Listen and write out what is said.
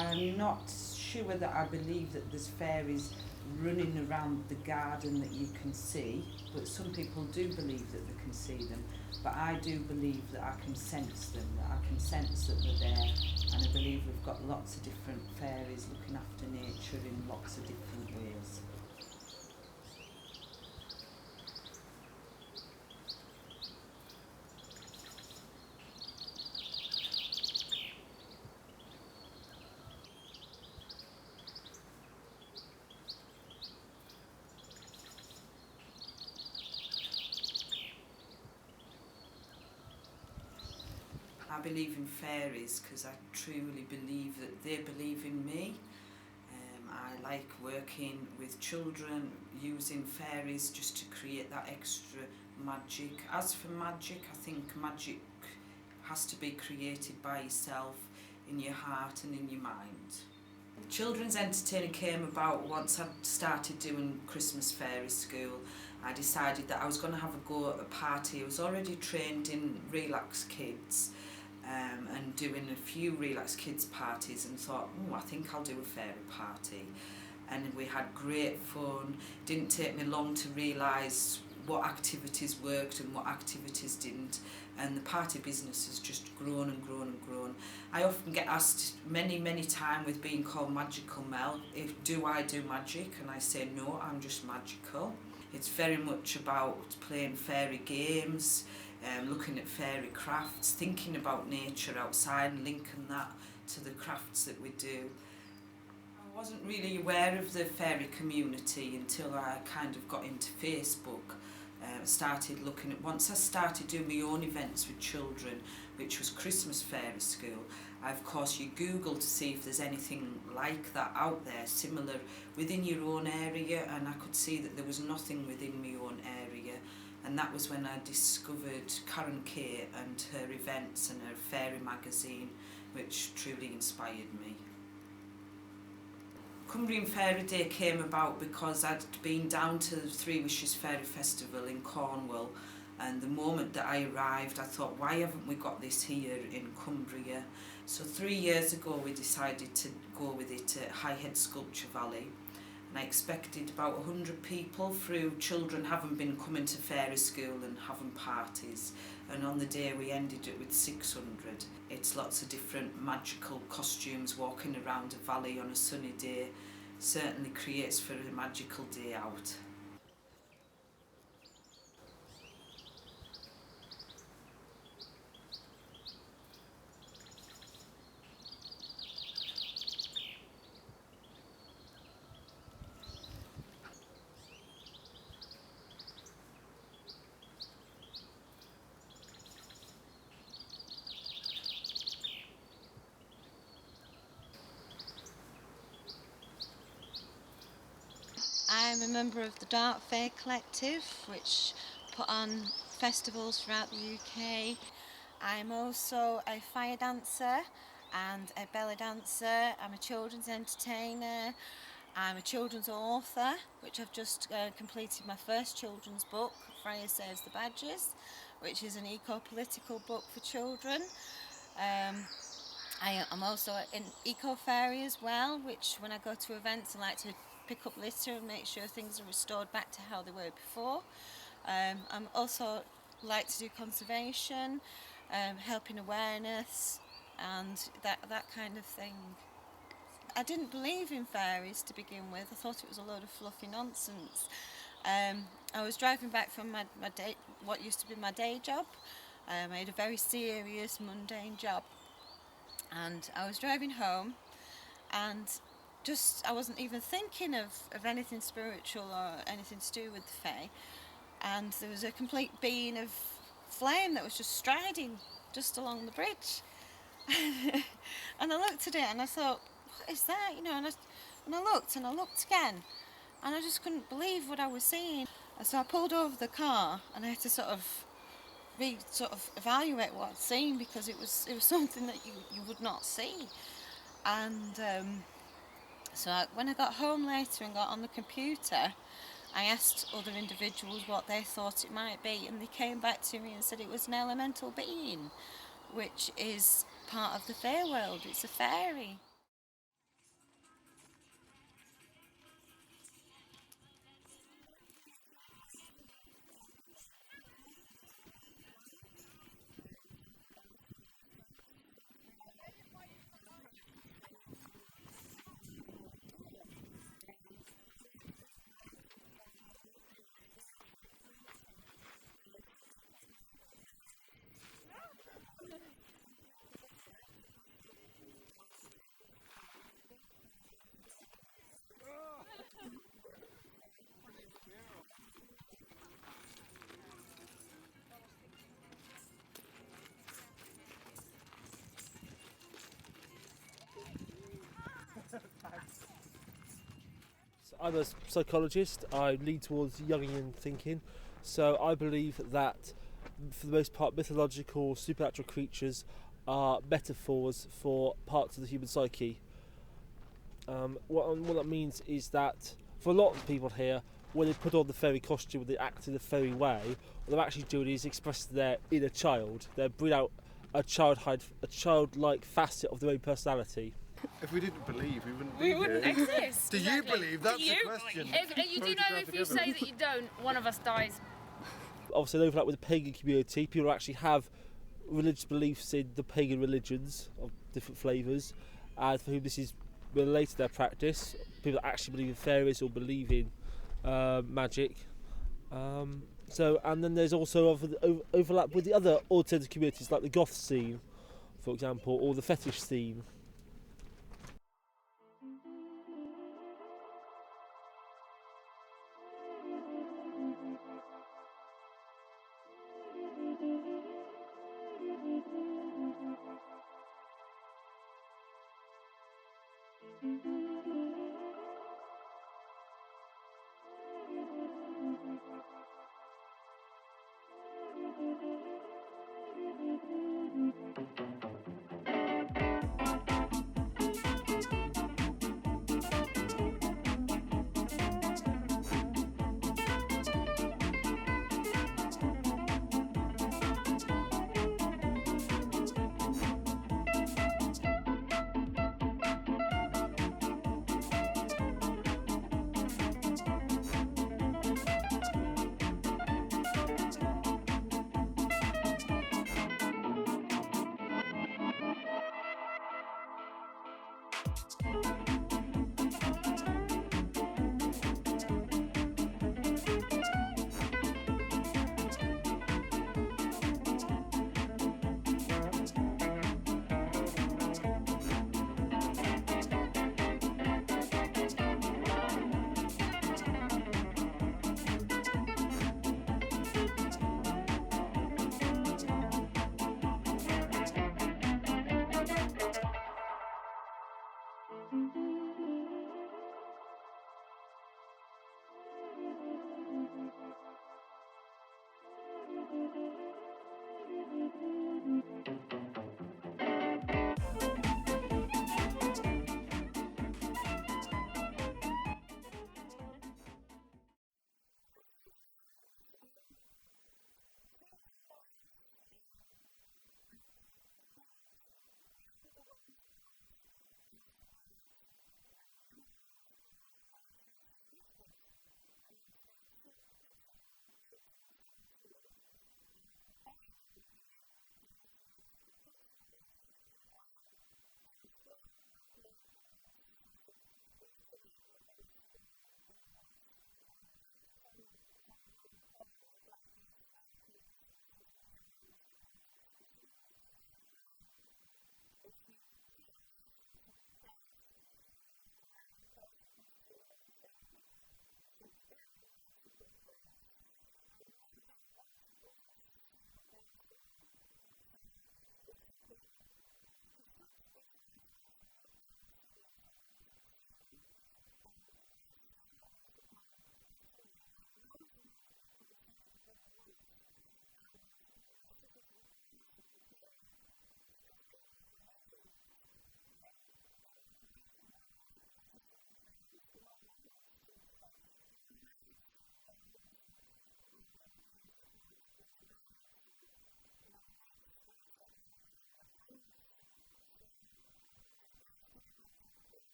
I'm not sure that I believe that there's fairies running around the garden that you can see, but some people do believe that they can see them. But I do believe that I can sense them, that I can sense that they're there, and I believe we've got lots of different fairies looking after nature in lots of different ways. I believe in fairies because I truly believe that they believe in me. I like working with children, using fairies just to create that extra magic. As for magic, I think magic has to be created by yourself, in your heart and in your mind. Children's entertaining came about once I started doing Christmas fairy school. I decided that I was going to have a go at a party. I was already trained in Relax Kids and doing a few Relax Kids parties, and thought, oh, I think I'll do a fairy party. And we had great fun. Didn't take me long to realise what activities worked and what activities didn't, and the party business has just grown and grown and grown. I often get asked many times with being called Magical Mel, do I do magic? And I say no, I'm just magical. It's very much about playing fairy games, looking at fairy crafts, thinking about nature outside and linking that to the crafts that we do. I wasn't really aware of the fairy community until I kind of got into Facebook. Started looking at, once I started doing my own events with children, which was Christmas Fairy School, of course you Google to see if there's anything like that out there, similar within your own area, and I could see that there was nothing within my own area. And that was when I discovered Karen Kay and her events and her fairy magazine, which truly inspired me. Cumbrian Fairy Day came about because I'd been down to the Three Wishes Fairy Festival in Cornwall, and the moment that I arrived I thought, why haven't we got this here in Cumbria? So 3 years ago we decided to go with it at Highhead Sculpture Valley, and I expected about 100 people through children having been coming to fairy school and having parties, and on the day we ended it with 600. It's lots of different magical costumes walking around a valley on a sunny day. Certainly creates for a magical day out. I'm a member of the Dart Fair Collective, which put on festivals throughout the UK. I'm also a fire dancer and a belly dancer. I'm a children's entertainer. I'm a children's author, which I've just completed my first children's book, Freya Saves the Badgers, which is an eco-political book for children. I'm also an eco-fairy as well, which when I go to events I like to pick up litter and make sure things are restored back to how they were before. I'm also like to do conservation, helping awareness and that kind of thing. I didn't believe in fairies to begin with. I thought it was a load of fluffy nonsense. I was driving back from my day, what used to be my day job. I had a very serious, mundane job, and I was driving home, and I wasn't even thinking of anything spiritual or anything to do with the fae, and there was a complete beam of flame that was just striding just along the bridge. And I looked at it and I thought, what is that? And I looked and I looked again, and I just couldn't believe what I was seeing. And so I pulled over the car and I had to sort of evaluate what I'd seen, because it was something that you would not see. And when I got home later and got on the computer, I asked other individuals what they thought it might be, and they came back to me and said it was an elemental being, which is part of the fae world. It's a fairy. I'm a psychologist. I lean towards Jungian thinking, so I believe that, for the most part, mythological, supernatural creatures are metaphors for parts of the human psyche. What that means is that for a lot of people here, when they put on the fairy costume, they act in a fairy way. What they're actually doing is express their inner child. They bring out a childlike facet of their own personality. If we didn't believe, we wouldn't We wouldn't here. exist. Do you Exactly. believe? That's Do you the question. You do know if you say that you don't, one of us dies. Obviously, an overlap with the pagan community. People actually have religious beliefs in the pagan religions of different flavours, and for whom this is related to their practice. People that actually believe in fairies or believe in magic. And then there's also overlap with the other alternative communities, like the goth scene, for example, or the fetish scene.